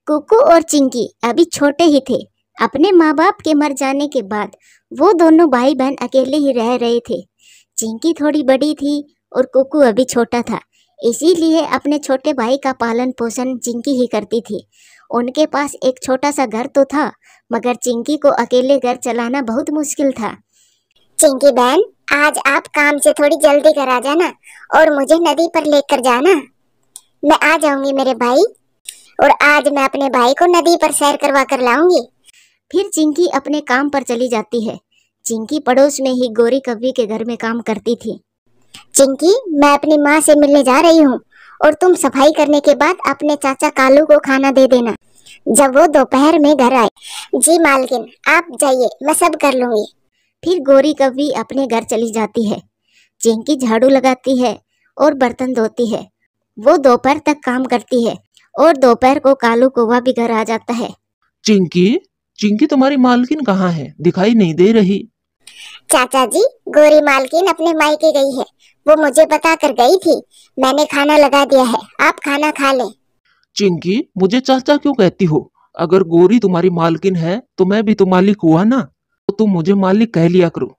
कुकू और चिंकी अभी छोटे ही थे। अपने माँ बाप के मर जाने के बाद वो दोनों भाई बहन अकेले ही रह रहे थे। चिंकी थोड़ी बड़ी थी और कुकू अभी छोटा था, इसीलिए अपने छोटे भाई का पालन पोषण चिंकी ही करती थी। उनके पास एक छोटा सा घर तो था, मगर चिंकी को अकेले घर चलाना बहुत मुश्किल था। चिंकी बहन, आज आप काम से थोड़ी जल्दी घर आ जाना और मुझे नदी पर लेकर जाना। मैं आ जाऊंगी मेरे भाई, और आज मैं अपने भाई को नदी पर सैर करवा कर लाऊंगी। फिर चिंकी अपने काम पर चली जाती है। चिंकी पड़ोस में ही गोरी कव्वी के घर में काम करती थी। चिंकी, मैं अपनी माँ से मिलने जा रही हूँ और तुम सफाई करने के बाद अपने चाचा कालू को खाना दे देना जब वो दोपहर में घर आए। जी मालकिन, आप जाइए, मैं सब कर लूंगी। फिर गोरी कव्वी अपने घर चली जाती है। चिंकी झाड़ू लगाती है और बर्तन धोती है। वो दोपहर तक काम करती है और दोपहर को कालू कौवा भी घर आ जाता है। चिंकी, चिंकी तुम्हारी मालकिन कहाँ है? दिखाई नहीं दे रही। चाचा जी, गोरी मालकिन अपने मायके गई है। वो मुझे बता कर गई थी। मैंने खाना लगा दिया है, आप खाना खा लें। चिंकी, मुझे चाचा क्यों कहती हो? अगर गोरी तुम्हारी मालकिन है तो मैं भी तो मालिक हुआ ना, तो तुम मुझे मालिक कह लिया करो।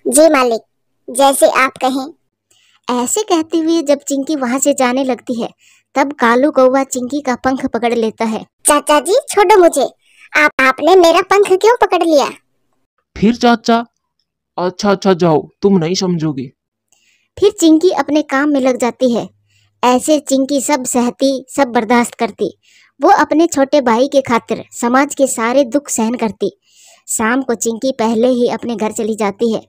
जी मालिक, जैसे आप कहें। ऐसे कहते हुए जब चिंकी वहाँ से जाने लगती है, तब कालू कौवा चिंकी का पंख पकड़ लेता है। चाचा जी, छोड़ो मुझे। आपने मेरा पंख क्यों पकड़ लिया? फिर चाचा? अच्छा जाओ, तुम नहीं समझोगी। फिर चिंकी अपने काम में लग जाती है। ऐसे चिंकी सब सहती, सब बर्दाश्त करती। वो अपने छोटे भाई के खातिर समाज के सारे दुख सहन करती। शाम को चिंकी पहले ही अपने घर चली जाती है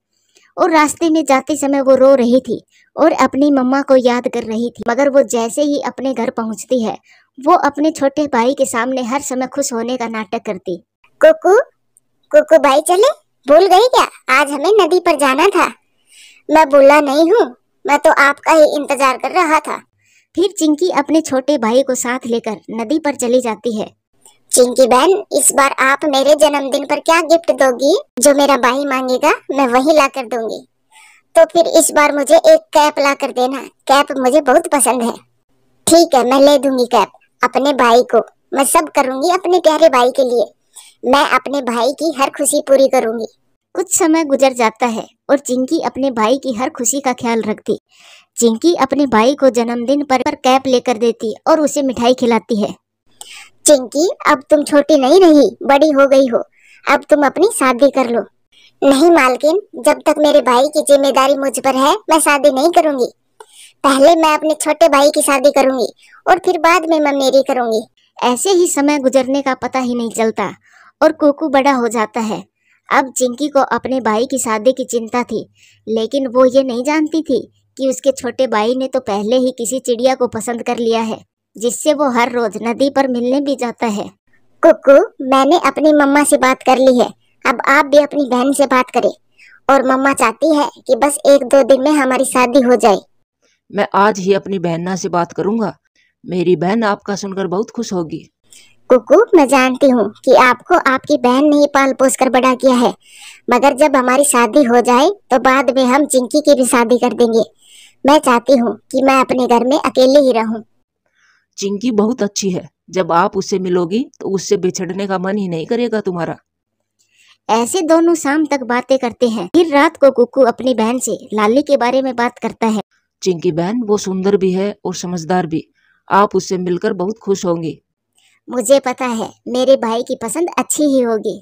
और रास्ते में जाते समय वो रो रही थी और अपनी मम्मा को याद कर रही थी। मगर वो जैसे ही अपने घर पहुंचती है, वो अपने छोटे भाई के सामने हर समय खुश होने का नाटक करती। कुकू, कुकू भाई चले? भूल गई क्या? आज हमें नदी पर जाना था। मैं भूला नहीं हूँ, मैं तो आपका ही इंतजार कर रहा था। फिर चिंकी अपने छोटे भाई को साथ लेकर नदी पर चली जाती है। चिंकी बहन, इस बार आप मेरे जन्मदिन पर क्या गिफ्ट दोगी? जो मेरा भाई मांगेगा मैं वही ला कर दूंगी। तो फिर इस बार मुझे एक कैप ला कर देना। कैप मुझे बहुत पसंद है। ठीक है, मैं ले दूंगी कैप। अपने भाई को मैं सब करूंगी, अपने प्यारे भाई के लिए। मैं अपने भाई की हर खुशी पूरी करूंगी। कुछ समय गुजर जाता है और चिंकी अपने भाई की हर खुशी का ख्याल रखती। चिंकी अपने भाई को जन्मदिन पर कैप लेकर देती और उसे मिठाई खिलाती है। चिंकी, अब तुम छोटी नहीं रही, बड़ी हो गई हो। अब तुम अपनी शादी कर लो। नहीं मालकिन, जब तक मेरे भाई की जिम्मेदारी मुझ पर है, मैं शादी नहीं करूंगी। पहले मैं अपने छोटे भाई की शादी करूंगी और फिर बाद में मैं मेरी करूंगी। ऐसे ही समय गुजरने का पता ही नहीं चलता और कुकू बड़ा हो जाता है। अब चिंकी को अपने भाई की शादी की चिंता थी, लेकिन वो ये नहीं जानती थी कि उसके छोटे भाई ने तो पहले ही किसी चिड़िया को पसंद कर लिया है, जिससे वो हर रोज नदी पर मिलने भी जाता है। कुकू, मैंने अपनी मम्मा से बात कर ली है। अब आप भी अपनी बहन से बात करें। और मम्मा चाहती है कि बस 1-2 दिन में हमारी शादी हो जाए। मैं आज ही अपनी बहना से बात करूंगा। मेरी बहन आपका सुनकर बहुत खुश होगी। कुकू, मैं जानती हूँ कि आपको आपकी बहन ने ही पाल पोस कर बड़ा किया है, मगर जब हमारी शादी हो जाए तो बाद में हम चिंकी की भी शादी कर देंगे। मैं चाहती हूँ कि मैं अपने घर में अकेले ही रहूं। चिंकी बहुत अच्छी है, जब आप उससे मिलोगी तो उससे बिछड़ने का मन ही नहीं करेगा तुम्हारा। ऐसे दोनों शाम तक बातें करते हैं। फिर रात को कुकू अपनी बहन से लाली के बारे में बात करता है। चिंकी बहन, वो सुंदर भी है और समझदार भी। आप उससे मिलकर बहुत खुश होंगी। मुझे पता है, मेरे भाई की पसंद अच्छी ही होगी।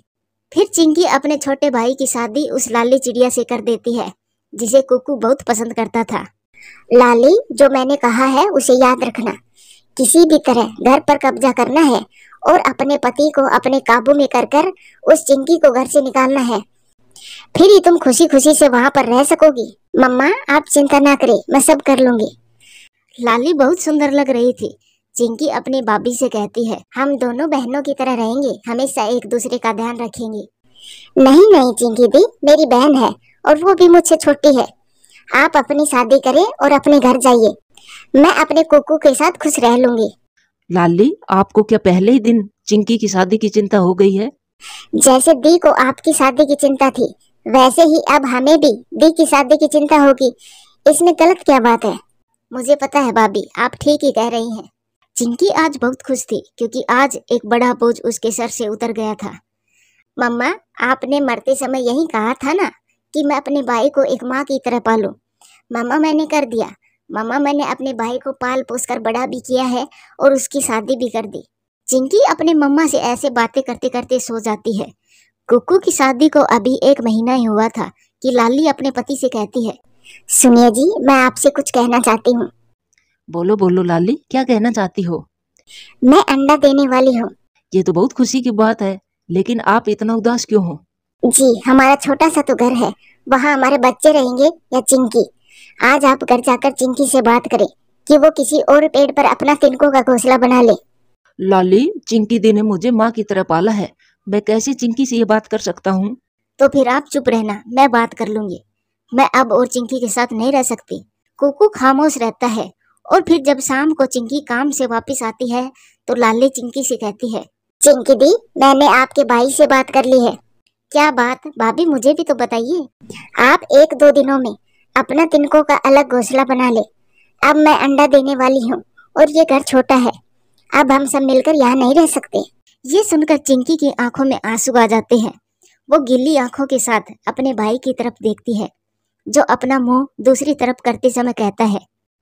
फिर चिंकी अपने छोटे भाई की शादी उस लाली चिड़िया से कर देती है, जिसे कुकू बहुत पसंद करता था। लाली, जो मैंने कहा है उसे याद रखना। किसी भी तरह घर पर कब्जा करना है और अपने पति को अपने काबू में कर उस चिंकी को घर से निकालना है। फिर ही तुम खुशी खुशी से वहाँ पर रह सकोगी। मम्मा, आप चिंता ना करें, मैं सब कर लूंगी। लाली बहुत सुंदर लग रही थी। चिंकी अपनी भाभी से कहती है, हम दोनों बहनों की तरह रहेंगे, हमेशा एक दूसरे का ध्यान रखेंगे। नहीं नहीं चिंकी दी, मेरी बहन है और वो भी मुझसे छोटी है। आप अपनी शादी करें और अपने घर जाइए। मैं अपने कुकू के साथ खुश रह लूंगी। लाली, आपको क्या पहले ही दिन चिंकी की शादी की चिंता हो गई है? जैसे दी को आपकी शादी की चिंता थी, वैसे ही अब हमें भी दी की शादी की चिंता होगी। इसमें गलत क्या बात है? मुझे पता है भाभी, आप ठीक ही कह रही हैं। चिंकी आज बहुत खुश थी क्योंकि आज एक बड़ा बोझ उसके सर से उतर गया था। मम्मा, आपने मरते समय यही कहा था ना कि मैं अपने भाई को एक माँ की तरह पालूं। मम्मा, मैंने कर दिया। मम्मा, मैंने अपने भाई को पाल पोस कर बड़ा भी किया है और उसकी शादी भी कर दी। चिंकी अपने मम्मा से ऐसे बातें करते करते सो जाती है। कुकू की शादी को अभी 1 महीना ही हुआ था कि लाली अपने पति से कहती है, सुनिए जी, मैं आपसे कुछ कहना चाहती हूँ। बोलो बोलो लाली, क्या कहना चाहती हो? मैं अंडा देने वाली हूँ। ये तो बहुत खुशी की बात है, लेकिन आप इतना उदास क्यों हो? जी, हमारा छोटा सा तो घर है, वहाँ हमारे बच्चे रहेंगे या चिंकी। आज आप घर जाकर चिंकी से बात करें कि वो किसी और पेड़ पर अपना तिनकों का घोंसला बना ले। लाली, चिंकी दी ने मुझे माँ की तरह पाला है, मैं कैसे चिंकी से ये बात कर सकता हूँ? तो फिर आप चुप रहना, मैं बात कर लूंगी। मैं अब और चिंकी के साथ नहीं रह सकती। कुकू खामोश रहता है और फिर जब शाम को चिंकी काम से वापस आती है तो लाली चिंकी से कहती है, चिंकी दी, मैंने आपके भाई से बात कर ली है। क्या बात? भाभी, मुझे भी तो बताइए। आप 1-2 दिनों में अपना तिनकों का अलग घोंसला बना ले। अब मैं अंडा देने वाली हूँ और ये घर छोटा है, अब हम सब मिलकर यहाँ नहीं रह सकते। ये सुनकर चिंकी की आंखों में आंसू आ जाते हैं। वो गिल्ली आंखों के साथ अपने भाई की तरफ देखती है, जो अपना मुंह दूसरी तरफ करते समय कहता है,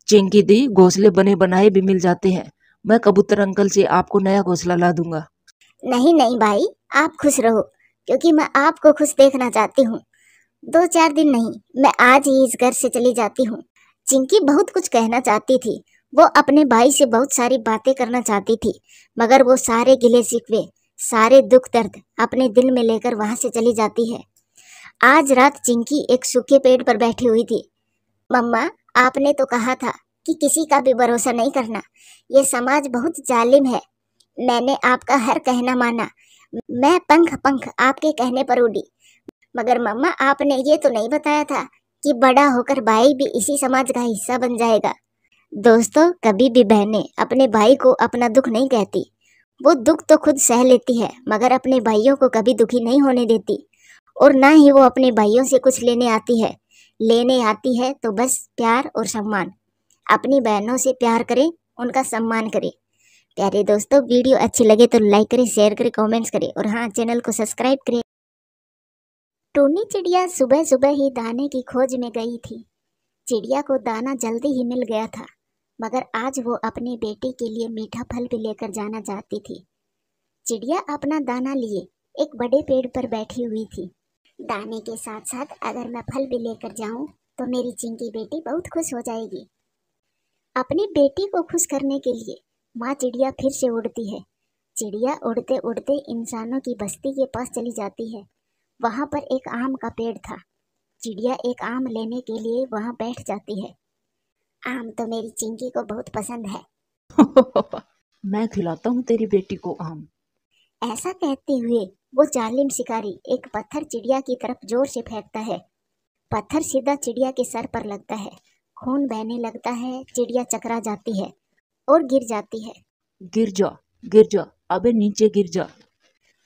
चिंकी दी, घोंसले बने बनाए भी मिल जाते हैं, मैं कबूतर अंकल से आपको नया घोंसला ला दूंगा। नहीं नहीं भाई, आप खुश रहो क्योंकि मैं आपको खुश देखना चाहती हूँ। 2-4 दिन नहीं, मैं आज ही इस घर से चली जाती हूँ। चिंकी बहुत कुछ कहना चाहती थी। वो अपने भाई से बहुत सारी बातें करना चाहती थी, मगर वो सारे गिले शिकवे, सारे दुख दर्द अपने दिल में लेकर वहां से चली जाती है। आज रात चिंकी एक सूखे पेड़ पर बैठी हुई थी। मम्मा, आपने तो कहा था कि किसी का भी भरोसा नहीं करना। ये समाज बहुत जालिम है। मैंने आपका हर कहना माना। मैं पंख पंख आपके कहने पर उड़ी। मगर मम्मा, आपने ये तो नहीं बताया था कि बड़ा होकर भाई भी इसी समाज का हिस्सा बन जाएगा। दोस्तों, कभी भी बहनें अपने भाई को अपना दुख नहीं कहती। वो दुख तो खुद सह लेती है, मगर अपने भाइयों को कभी दुखी नहीं होने देती। और ना ही वो अपने भाइयों से कुछ लेने आती है। लेने आती है तो बस प्यार और सम्मान। अपनी बहनों से प्यार करें, उनका सम्मान करें। प्यारे दोस्तों, वीडियो अच्छी लगे तो लाइक करें, शेयर करें, कमेंट्स करें और हाँ, चैनल को सब्सक्राइब करें। टूनी चिड़िया सुबह सुबह ही दाने की खोज में गई थी। चिड़िया को दाना जल्दी ही मिल गया था, मगर आज वो अपनी बेटी के लिए मीठा फल भी लेकर जाना चाहती थी। चिड़िया अपना दाना लिए एक बड़े पेड़ पर बैठी हुई थी। दाने के साथ साथ अगर मैं फल भी लेकर जाऊं तो मेरी चिंकी बेटी बहुत खुश हो जाएगी। अपनी बेटी को खुश करने के लिए माँ चिड़िया फिर से उड़ती है। चिड़िया उड़ते उड़ते इंसानों की बस्ती के पास चली जाती है। वहाँ पर एक आम का पेड़ था। चिड़िया एक आम लेने के लिए वहाँ बैठ जाती है। आम तो मेरी चिंकी को बहुत पसंद है। मैं खिलाता हूँ तेरी बेटी को आम। ऐसा कहते हुए वो जालिम शिकारी एक पत्थर चिड़िया की तरफ जोर से फेंकता है। पत्थर सीधा चिड़िया के सर पर लगता है। खून बहने लगता है। चिड़िया चकरा जाती है और गिर जाती है। गिर जा, अबे नीचे गिर जा।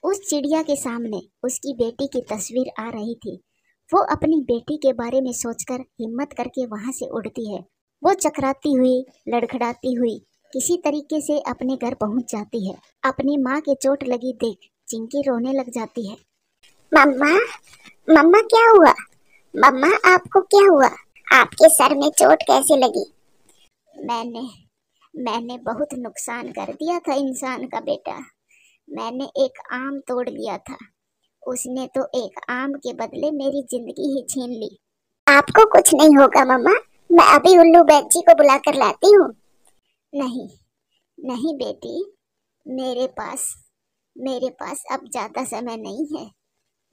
उस चिड़िया के सामने उसकी बेटी की तस्वीर आ रही थी। वो अपनी बेटी के बारे में सोचकर हिम्मत करके वहां से उड़ती है। वो चकराती हुई, लड़खड़ाती हुई किसी तरीके से अपने घर पहुंच जाती है। अपनी माँ के चोट लगी देख चिंकी रोने लग जाती है। मम्मा, मम्मा क्या हुआ? मम्मा, आपको क्या हुआ? आपके सर में चोट कैसे लगी? मैंने बहुत नुकसान कर दिया था इंसान का बेटा। मैंने एक आम तोड़ लिया था। उसने तो एक आम के बदले मेरी जिंदगी ही छीन ली। आपको कुछ नहीं होगा मम्मा, मैं अभी उल्लू बैग जी को बुलाकर लाती हूँ। नहीं नहीं बेटी, मेरे पास अब ज्यादा समय नहीं है।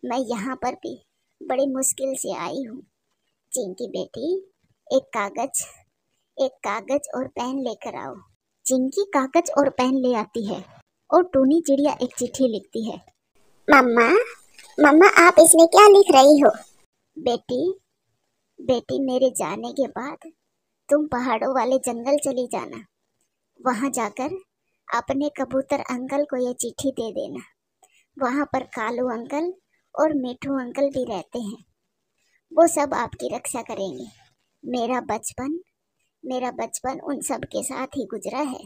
मैं यहाँ पर भी बड़ी मुश्किल से आई हूँ। चिंकी बेटी, एक कागज और पेन लेकर आओ। चिंकी कागज और पेन ले आती है और टूनी चिड़िया एक चिट्ठी लिखती है। मम्मा, आप इसमें क्या लिख रही हो? बेटी, मेरे जाने के बाद तुम पहाड़ों वाले जंगल चली जाना। वहां जाकर अपने कबूतर अंकल को ये चिट्ठी दे देना। वहां पर कालू अंकल और मिठू अंकल भी रहते हैं। वो सब आपकी रक्षा करेंगे। मेरा बचपन उन सब के साथ ही गुजरा है।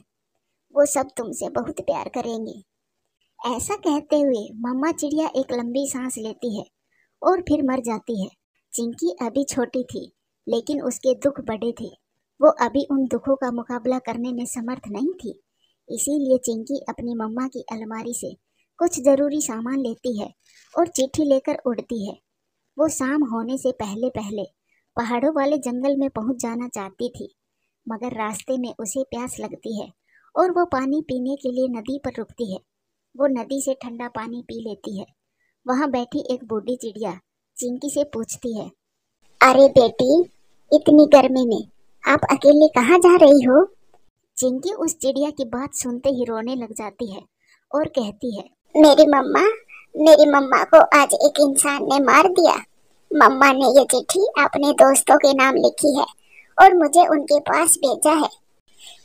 वो सब तुमसे बहुत प्यार करेंगे। ऐसा कहते हुए मम्मा चिड़िया एक लंबी सांस लेती है और फिर मर जाती है। चिंकी अभी छोटी थी, लेकिन उसके दुख बड़े थे। वो अभी उन दुखों का मुकाबला करने में समर्थ नहीं थी। इसीलिए चिंकी अपनी मम्मा की अलमारी से कुछ जरूरी सामान लेती है और चिट्ठी लेकर उड़ती है। वो शाम होने से पहले पहले पहाड़ों वाले जंगल में पहुंच जाना चाहती थी, मगर रास्ते में उसे प्यास लगती है और वो पानी पीने के लिए नदी पर रुकती है। वो नदी से ठंडा पानी पी लेती है। वहाँ बैठी एक बूढ़ी चिड़िया चिंकी से पूछती है, अरे बेटी, इतनी गर्मी में आप अकेले कहाँ जा रही हो? चिंकी उस चिड़िया की बात सुनते ही रोने लग जाती है और कहती है, मेरी मम्मा को आज एक इंसान ने मार दिया। मम्मा ने ये चिट्ठी अपने दोस्तों के नाम लिखी है और मुझे उनके पास भेजा है।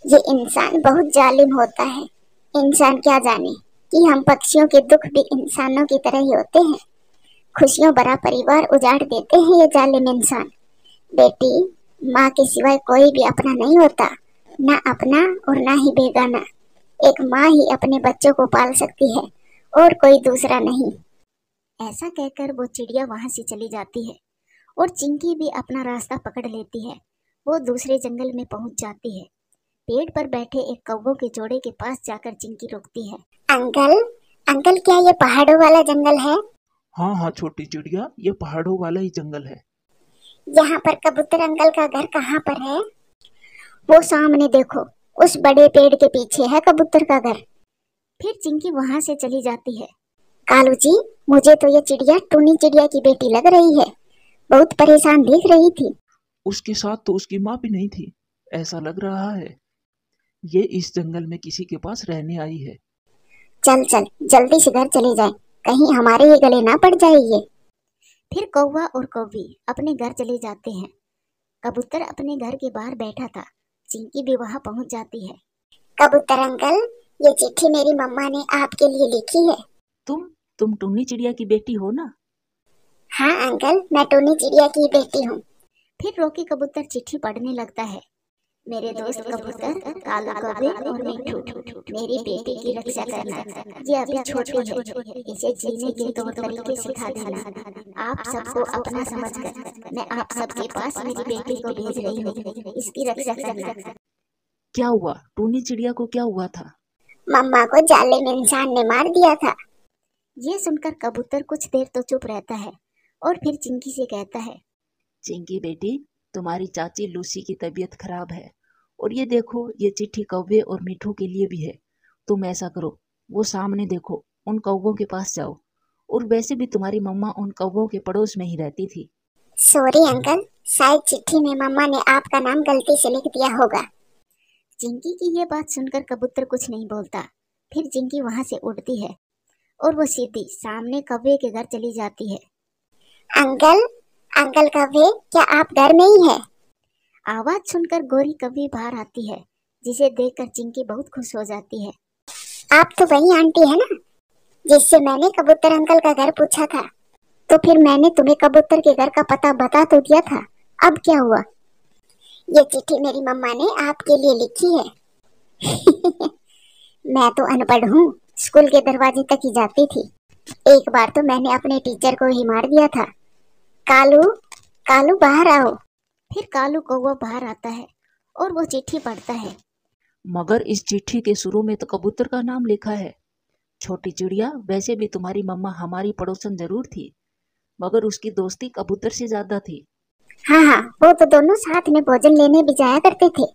ये इंसान बहुत जालिम होता है। इंसान क्या जाने कि हम पक्षियों के दुख भी इंसानों की तरह ही होते हैं। खुशियों भरा परिवार उजाड़ देते हैं ये जालिम इंसान। बेटी, माँ के सिवाय कोई भी अपना नहीं होता, ना अपना और ना ही बेगाना। एक माँ ही अपने बच्चों को पाल सकती है और कोई दूसरा नहीं। ऐसा कहकर वो चिड़िया वहां से चली जाती है और चिंकी भी अपना रास्ता पकड़ लेती है। वो दूसरे जंगल में पहुंच जाती है। पेड़ पर बैठे एक कौवों के जोड़े के पास जाकर चिंकी रुकती है। अंकल, अंकल, क्या ये पहाड़ों वाला जंगल है? हाँ हाँ छोटी चिड़िया, ये पहाड़ों वाला ही जंगल है। यहाँ पर कबूतर अंकल का घर कहाँ पर है? वो सामने देखो, उस बड़े पेड़ के पीछे है कबूतर का घर। फिर चिंकी वहां से चली जाती है। कालू जी, मुझे तो ये चिड़िया टूनी चिड़िया की बेटी लग रही है। बहुत परेशान दिख रही थी। उसके साथ तो उसकी माँ भी नहीं थी, ऐसा लग रहा है। ये इस जंगल में किसी के पास रहने आई है। चल चल, जल्दी से घर चले जाएं, कहीं हमारे ही गले ना पड़ जाए ये। फिर कौवा और कौवी अपने घर चले जाते हैं। कबूतर अपने घर के बाहर बैठा था। चिंकी भी वहां पहुंच जाती है। कबूतर अंकल, ये चिट्ठी मेरी मम्मा ने आपके लिए लिखी है। तुम टुन्नी चिड़िया की बेटी हो ना? हाँ अंकल, मैं टूनी चिड़िया की बेटी हूँ। फिर रोकी कबूतर चिट्ठी पढ़ने लगता है। मेरे दोस्त कबूतर, कालू कौवे और मिठू, मेरी बेटी की रक्षा करना। ये अभी छोटी है, इसे जीने के तौर तरीके सिखा देना। आप सबको अपना समझकर मैं आप सबके पास मेरी बेटी को भेज रही हूँ। इसकी रक्षा करना। क्या हुआ? टूनी चिड़िया को क्या हुआ था? मम्मा को जालिम इंसान ने मार दिया था। ये सुनकर कबूतर कुछ देर तो चुप रहता है और फिर चिंकी से कहता है, चिंकी बेटी, तुम्हारी चाची लूसी की तबीयत खराब है और ये देखो, ये चिट्ठी कौवे और मिठू के लिए भी है। तुम ऐसा करो, वो सामने देखो, उन कौवों के पास जाओ। और वैसे भी तुम्हारी मम्मा उन कौवों के पड़ोस में ही रहती थी। सॉरी अंकल, शायद चिट्ठी में मम्मा ने आपका नाम गलती से लिख दिया होगा। चिंकी की ये बात सुनकर कबूतर कुछ नहीं बोलता। फिर चिंकी वहां से उड़ती है और वो सीधी सामने कौवे के घर चली जाती है। अंकल कौवे, क्या आप घर में ही है? आवाज सुनकर गोरी कौवी बाहर आती है, जिसे देखकर चिंकी बहुत खुश हो जाती है। आप तो वही आंटी है ना जिससे मैंने कबूतर अंकल का घर पूछा था? तो फिर मैंने तुम्हें कबूतर के घर का पता बता तो दिया था, अब क्या हुआ? ये चिट्ठी मेरी मम्मा ने आपके लिए लिखी है। मैं तो अनपढ़ हूँ, स्कूल के दरवाजे तक ही जाती थी। एक बार तो मैंने अपने टीचर को ही मार दिया था। कालू बाहर आओ। फिर कालू कौवा बाहर आता है और वो चिट्ठी पढ़ता है। मगर इस चिट्ठी के शुरू में तो कबूतर का नाम लिखा है। छोटी चिड़िया, वैसे भी तुम्हारी मम्मा हमारी पड़ोसन जरूर थी, मगर उसकी दोस्ती कबूतर से ज्यादा थी। हाँ, वो तो दोनों साथ में भोजन लेने भी जाया करते थे।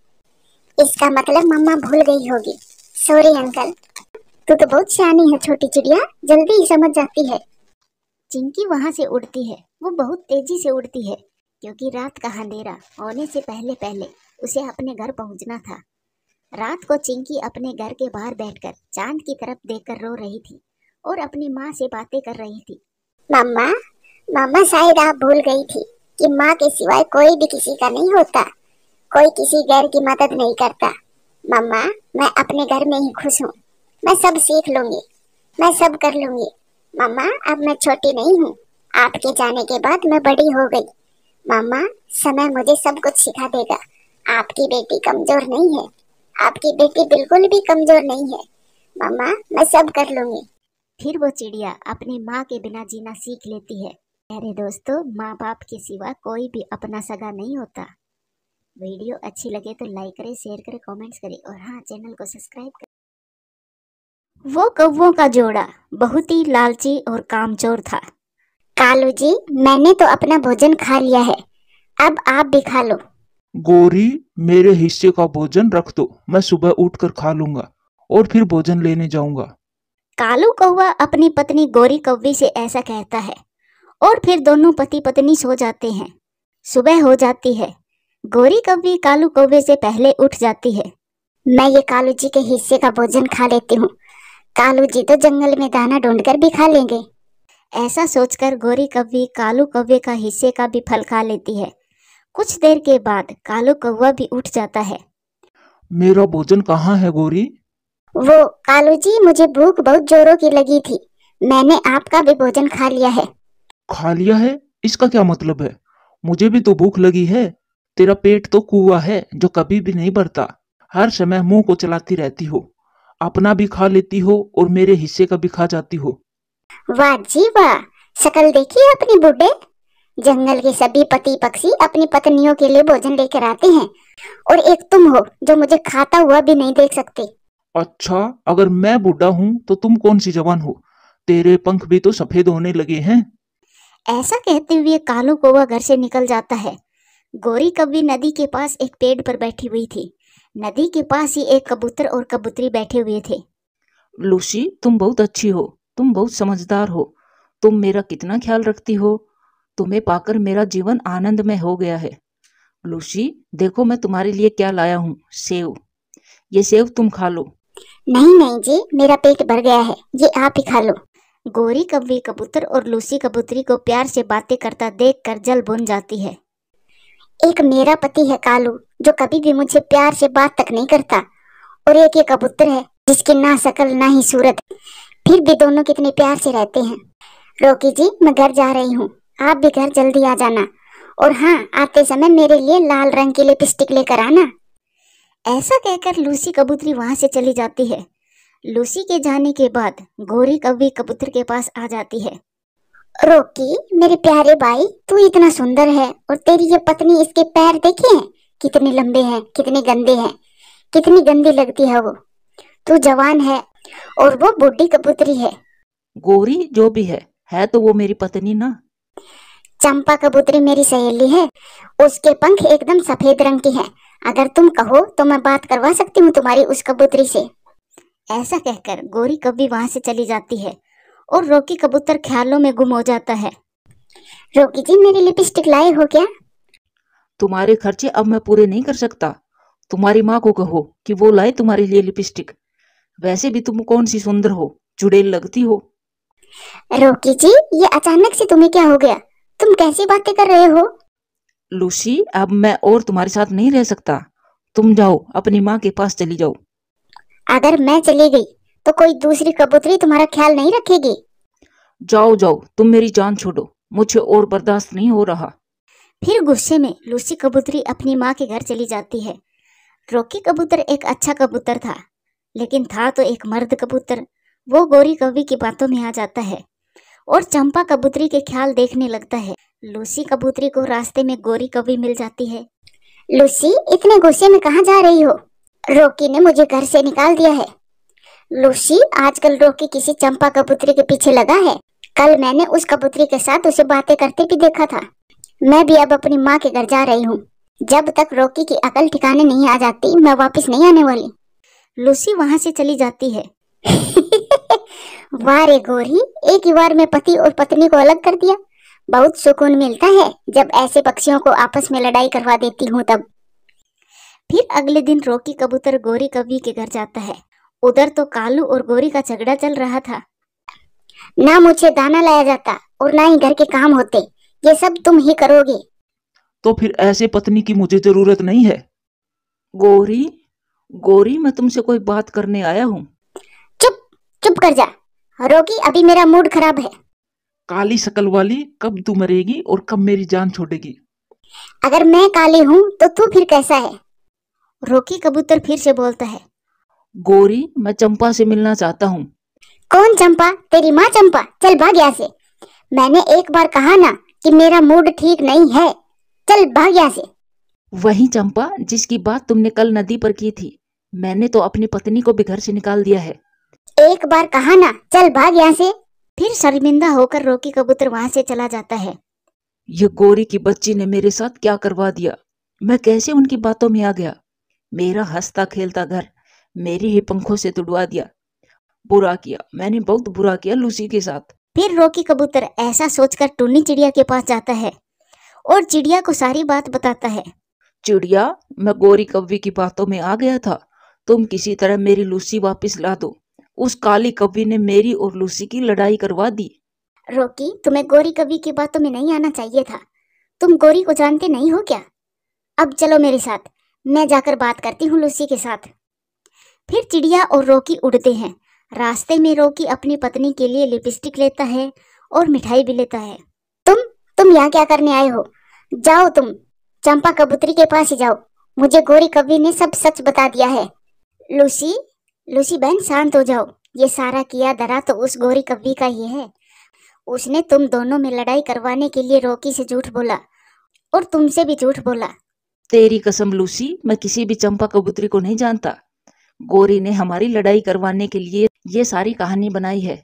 इसका मतलब मम्मा भूल गई होगी। Sorry uncle. तू तो बहुत सियानी है छोटी चिड़िया, जल्दी ही समझ जाती है। चिंकी वहां से उड़ती है। वो बहुत तेजी से उड़ती है क्योंकि रात का अंधेरा होने से पहले पहले उसे अपने घर पहुंचना था। रात को चिंकी अपने घर के बाहर बैठकर चांद की तरफ देखकर रो रही थी और अपनी माँ से बातें कर रही थी। मम्मा शायद आप भूल गई थी कि माँ के सिवाय कोई भी किसी का नहीं होता, कोई किसी गैर की मदद नहीं करता। मम्मा, मैं अपने घर में ही खुश हूँ। मैं सब सीख लूंगी, मैं सब कर लूंगी। मम्मा, अब मैं छोटी नहीं हूँ। आपके जाने के बाद मैं बड़ी हो गई। मम्मा, समय मुझे सब कुछ सिखा देगा। आपकी बेटी कमजोर नहीं है। आपकी बेटी बिल्कुल भी कमजोर नहीं है। मम्मा, मैं सब कर लूंगी। फिर वो चिड़िया अपनी माँ के बिना जीना सीख लेती है। मेरे दोस्तों, माँ बाप के सिवा कोई भी अपना सगा नहीं होता। वीडियो अच्छी लगे तो लाइक करें, शेयर करें, कमेंट्स करें और हाँ, चैनल को सब्सक्राइब करें। वो कौवों का जोड़ा बहुत ही लालची और कामचोर था। कालू जी, मैंने तो अपना भोजन खा लिया है, अब आप भी खा लो। गोरी, मेरे हिस्से का भोजन रख दो, मैं सुबह उठकर खा लूंगा और फिर भोजन लेने जाऊंगा। कालू कौवा अपनी पत्नी गोरी कौवी से ऐसा कहता है और फिर दोनों पति पत्नी सो जाते हैं। सुबह हो जाती है। गोरी कौवी कालू कौवे से पहले उठ जाती है। मैं ये कालू जी के हिस्से का भोजन खा लेती हूँ। कालू जी तो जंगल में दाना ढूंढकर भी खा लेंगे। ऐसा सोचकर गोरी कौवी कालू कौवे का हिस्से का भी फल खा लेती है। कुछ देर के बाद कालू कौवा भी उठ जाता है। मेरा भोजन कहाँ है गोरी? वो कालू जी, मुझे भूख बहुत जोरों की लगी थी, मैंने आपका भी भोजन खा लिया है। खा लिया है? इसका क्या मतलब है? मुझे भी तो भूख लगी है। तेरा पेट तो कुआं है जो कभी भी नहीं भरता। हर समय मुंह को चलाती रहती हो, अपना भी खा लेती हो और मेरे हिस्से का भी खा जाती हो। वाह जी वाह, शक्ल देखिए अपनी बूढ़े। जंगल के सभी पति पक्षी अपनी पत्नियों के लिए भोजन लेकर आते हैं और एक तुम हो जो मुझे खाता हुआ भी नहीं देख सकते। अच्छा, अगर मैं बूढ़ा हूँ तो तुम कौन सी जवान हो? तेरे पंख भी तो सफेद होने लगे हैं। ऐसा कहते हुए कालू कौवा घर से निकल जाता है। गोरी कौवी नदी के पास एक पेड़ पर बैठी हुई थी। नदी के पास ही एक कबूतर और कबूतरी बैठे हुए थे। लूसी, तुम बहुत अच्छी हो, तुम बहुत समझदार हो, तुम मेरा कितना ख्याल रखती हो। तुम्हें पाकर मेरा जीवन आनंदमय हो गया है। लूसी, देखो मैं तुम्हारे लिए क्या लाया हूँ, सेव। ये सेव तुम खा लो। नहीं नहीं जी, मेरा पेट भर गया है, ये आप ही खा लो। गोरी कौवी कबूतर और लूसी कबूतरी को प्यार से बातें करता देखकर जल भुन जाती है। एक मेरा पति है कालू, जो कभी भी मुझसे प्यार से बात तक नहीं करता, और एक ये कबूतर है जिसकी ना शकल ना ही सूरत, फिर भी दोनों कितने प्यार से रहते हैं। रोकी जी, मैं घर जा रही हूँ, आप भी घर जल्दी आ जाना, और हाँ, आते समय मेरे लिए लाल रंग की लिपस्टिक लेकर आना। ऐसा कहकर लूसी कबूतरी वहां से चली जाती है। लूसी के जाने के बाद गोरी कौवी कबूतर के पास आ जाती है। रोकी, मेरे प्यारे भाई, तू इतना सुंदर है और तेरी ये पत्नी, इसके पैर देखे हैं कितने लंबे हैं, कितने गंदे हैं, कितनी गंदी लगती है वो। तू जवान है और वो बूढ़ी कबूतरी है। गोरी जो भी है तो वो मेरी पत्नी ना। चंपा कबूतरी मेरी सहेली है, उसके पंख एकदम सफेद रंग के हैं। अगर तुम कहो तो मैं बात करवा सकती हूँ तुम्हारी उस कबूतरी से। ऐसा कहकर गोरी कौवी वहां से चली जाती है और रोकी कबूतर ख्यालों में गुम हो जाता है। रोकी जी, मेरी लिपस्टिक लाए हो क्या? तुम्हारे खर्चे अब मैं पूरे नहीं कर सकता। तुम्हारी माँ को कहो कि वो लाए तुम्हारे लिए लिपस्टिक। वैसे भी तुम कौन सी सुंदर हो, चुड़ैल लगती हो। रोकी जी, ये अचानक से तुम्हें क्या हो गया? तुम कैसी बातें कर रहे हो? लूसी, अब मैं और तुम्हारे साथ नहीं रह सकता। तुम जाओ, अपनी माँ के पास चली जाओ। अगर मैं चली गई तो कोई दूसरी कबूतरी तुम्हारा ख्याल नहीं रखेगी। जाओ जाओ, तुम मेरी जान छोड़ो, मुझे और बर्दाश्त नहीं हो रहा। फिर गुस्से में लूसी कबूतरी अपनी माँ के घर चली जाती है। रोकी कबूतर एक अच्छा कबूतर था, लेकिन था तो एक मर्द कबूतर। वो गोरी कौवी की बातों में आ जाता है और चंपा कबूतरी के ख्याल देखने लगता है। लूसी कबूतरी को रास्ते में गोरी कौवी मिल जाती है। लूसी, इतने गुस्से में कहाँ जा रही हो? रोकी ने मुझे घर से निकाल दिया है। लूसी, आजकल रोकी किसी चंपा कबूतरी के पीछे लगा है। कल मैंने उस कबूतरी के साथ उसे बातें करते भी देखा था। मैं भी अब अपनी माँ के घर जा रही हूँ। जब तक रोकी की अकल ठिकाने नहीं आ जाती, मैं वापस नहीं आने वाली। लूसी वहां से चली जाती है। वाह रे गोरी, एक ही बार में पति और पत्नी को अलग कर दिया। बहुत सुकून मिलता है जब ऐसे पक्षियों को आपस में लड़ाई करवा देती हूँ तब। फिर अगले दिन रोकी कबूतर गोरी कौवी के घर जाता है। उधर तो कालू और गोरी का झगड़ा चल रहा था। ना मुझे दाना लाया जाता और ना ही घर के काम होते, ये सब तुम ही करोगे। तो फिर ऐसे पत्नी की मुझे जरूरत नहीं है। गोरी, गोरी, मैं तुमसे कोई बात करने आया हूँ। चुप चुप कर जा रोकी, अभी मेरा मूड खराब है। काली शकल वाली, कब तू मरेगी और कब मेरी जान छोड़ेगी? अगर मैं काली हूँ तो तू फिर कैसा है? रोकी कबूतर फिर से बोलता है। गोरी, मैं चंपा से मिलना चाहता हूँ। कौन चंपा? तेरी माँ चंपा? चल भाग यहाँ से। मैंने एक बार कहा ना कि मेरा मूड ठीक नहीं है। चल भाग यहाँ से। वही चंपा जिसकी बात तुमने कल नदी पर की थी। मैंने तो अपनी पत्नी को भी घर से निकाल दिया है। एक बार कहा ना, चल भाग यहाँ से। फिर शर्मिंदा होकर रोकी कबूतर वहां से चला जाता है। ये गोरी की बच्ची ने मेरे साथ क्या करवा दिया। मैं कैसे उनकी बातों में आ गया। मेरा हंसता खेलता घर मेरी ही पंखों से तुड़वा दिया। बुरा किया, मैंने बहुत बुरा किया लूसी के साथ। फिर रोकी कबूतर ऐसा सोचकर टुन्नी चिड़िया के पास जाता है और चिड़िया को सारी बात बताता है। चिड़िया, मैं गोरी कौवी की बातों में आ गया था। तुम किसी तरह मेरी लूसी वापस ला दो। उस काली कौवी ने मेरी और लूसी की लड़ाई करवा दी। रोकी, तुम्हें गोरी कौवी की बातों में नहीं आना चाहिए था। तुम गोरी को जानते नहीं हो क्या? अब चलो मेरे साथ, मैं जाकर बात करती हूँ लूसी के साथ। फिर चिड़िया और रोकी उड़ते हैं। रास्ते में रोकी अपनी पत्नी के लिए लिपस्टिक लेता है और मिठाई भी लेता है। तुम यहाँ क्या करने आए हो? जाओ, तुम चंपा कबूतरी के पास ही जाओ। मुझे गोरी कौवी ने सब सच बता दिया है। लूसी बहन, शांत हो जाओ। ये सारा किया धरा तो उस गोरी कौवी का ही है। उसने तुम दोनों में लड़ाई करवाने के लिए रोकी से झूठ बोला और तुमसे भी झूठ बोला। तेरी कसम लूसी, मैं किसी भी चंपा कबूतरी को नहीं जानता। गोरी ने हमारी लड़ाई करवाने के लिए ये सारी कहानी बनाई है।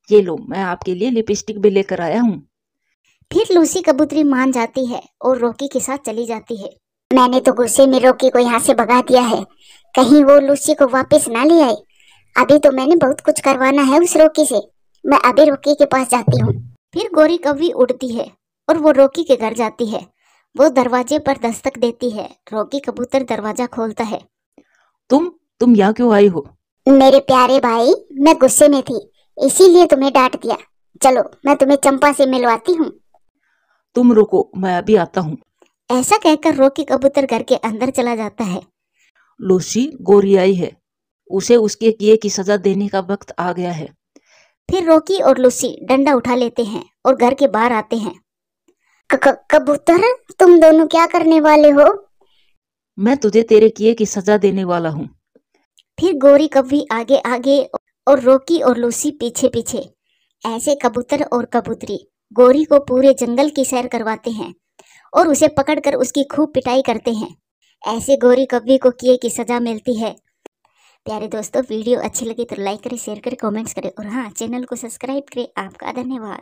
ये लो, मैं आपके लिए लिपस्टिक भी लेकर आया हूँ। फिर लूसी कबूतरी मान जाती है और रोकी के साथ चली जाती है। मैंने तो गुस्से में रोकी को यहाँ से भगा दिया है, कहीं वो लूसी को वापस ना ले आए। अभी तो मैंने बहुत कुछ करवाना है उस रोकी से। मैं अभी रोकी के पास जाती हूँ। फिर गोरी कौवी उड़ती है और वो रोकी के घर जाती है। वो दरवाजे पर दस्तक देती है। रोकी कबूतर दरवाजा खोलता है। तुम यहाँ क्यों आई हो? मेरे प्यारे भाई, मैं गुस्से में थी, इसीलिए तुम्हें डांट दिया। चलो, मैं तुम्हें चंपा से मिलवाती हूँ। तुम रुको, मैं अभी आता हूँ। ऐसा कहकर रोकी कबूतर घर के अंदर चला जाता है। लूसी, गोरी आई है। उसे उसके किए की सजा देने का वक्त आ गया है। फिर रोकी और लूसी डंडा उठा लेते हैं और घर के बाहर आते हैं। कबूतर, तुम दोनों क्या करने वाले हो? मैं तुझे तेरे किए की सजा देने वाला हूँ। फिर गोरी कौवी आगे आगे और रोकी और लूसी पीछे पीछे। ऐसे कबूतर और कबूतरी गोरी को पूरे जंगल की सैर करवाते हैं और उसे पकड़कर उसकी खूब पिटाई करते हैं। ऐसे गोरी कौवी को किए की सजा मिलती है। प्यारे दोस्तों, वीडियो अच्छी लगी तो लाइक करें, शेयर करें, कमेंट्स करें और हाँ, चैनल को सब्सक्राइब करें। आपका धन्यवाद।